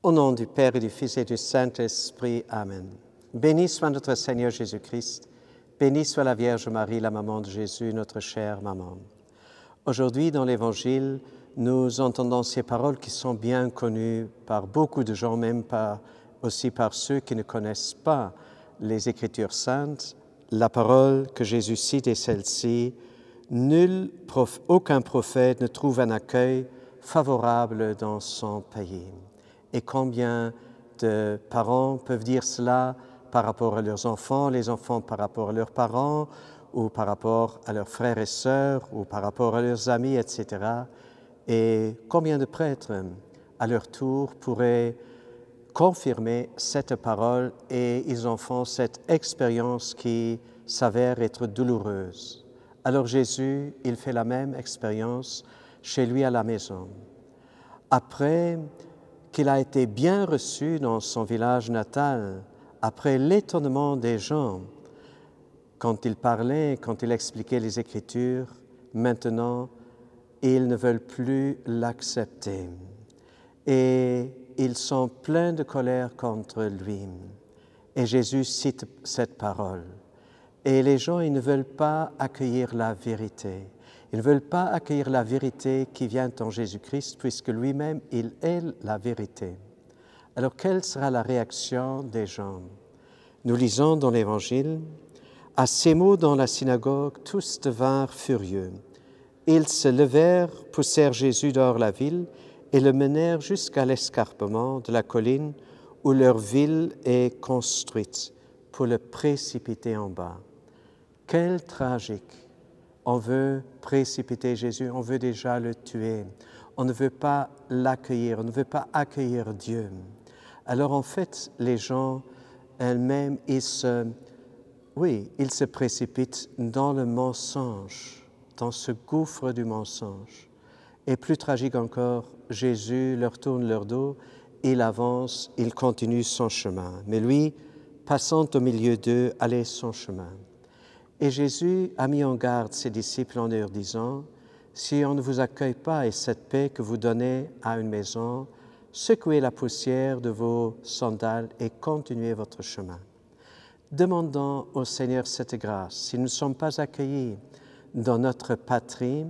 Au nom du Père et du Fils et du Saint-Esprit. Amen. Béni soit notre Seigneur Jésus-Christ. Béni soit la Vierge Marie, la maman de Jésus, notre chère maman. Aujourd'hui, dans l'Évangile, nous entendons ces paroles qui sont bien connues par beaucoup de gens, même aussi par ceux qui ne connaissent pas les Écritures saintes. La parole que Jésus cite est celle-ci: aucun prophète ne trouve un accueil favorable dans son pays. Et combien de parents peuvent dire cela par rapport à leurs enfants, les enfants par rapport à leurs parents, ou par rapport à leurs frères et sœurs, ou par rapport à leurs amis, etc. Et combien de prêtres, à leur tour, pourraient confirmer cette parole, et ils en font cette expérience qui s'avère être douloureuse. Alors Jésus, il fait la même expérience chez lui à la maison. Après qu'il a été bien reçu dans son village natal, après l'étonnement des gens, quand il parlait, quand il expliquait les Écritures, maintenant, ils ne veulent plus l'accepter. Et ils sont pleins de colère contre lui. Et Jésus cite cette parole. Et les gens, ils ne veulent pas accueillir la vérité. Ils ne veulent pas accueillir la vérité qui vient en Jésus-Christ, puisque lui-même, il est la vérité. Alors, quelle sera la réaction des gens? Nous lisons dans l'Évangile: à ces mots dans la synagogue, tous devinrent furieux. Ils se levèrent, poussèrent Jésus dehors la ville et le menèrent jusqu'à l'escarpement de la colline où leur ville est construite, pour le précipiter en bas. Quel tragique! On veut précipiter Jésus, on veut déjà le tuer. On ne veut pas l'accueillir, on ne veut pas accueillir Dieu. Alors en fait, les gens elles-mêmes, ils se précipitent dans le mensonge, dans ce gouffre du mensonge. Et plus tragique encore, Jésus leur tourne leur dos, il avance, il continue son chemin. Mais lui, passant au milieu d'eux, allait son chemin. Et Jésus a mis en garde ses disciples en leur disant: si on ne vous accueille pas et cette paix que vous donnez à une maison, secouez la poussière de vos sandales et continuez votre chemin. Demandons au Seigneur cette grâce. Si nous ne sommes pas accueillis dans notre patrie,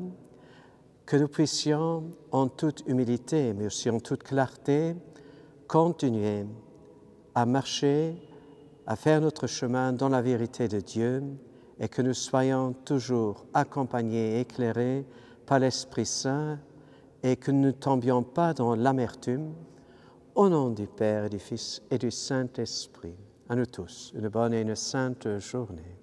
que nous puissions, en toute humilité, mais aussi en toute clarté, continuer à marcher, à faire notre chemin dans la vérité de Dieu, et que nous soyons toujours accompagnés et éclairés par l'Esprit Saint, et que nous ne tombions pas dans l'amertume. Au nom du Père et du Fils et du Saint-Esprit. À nous tous, une bonne et une sainte journée.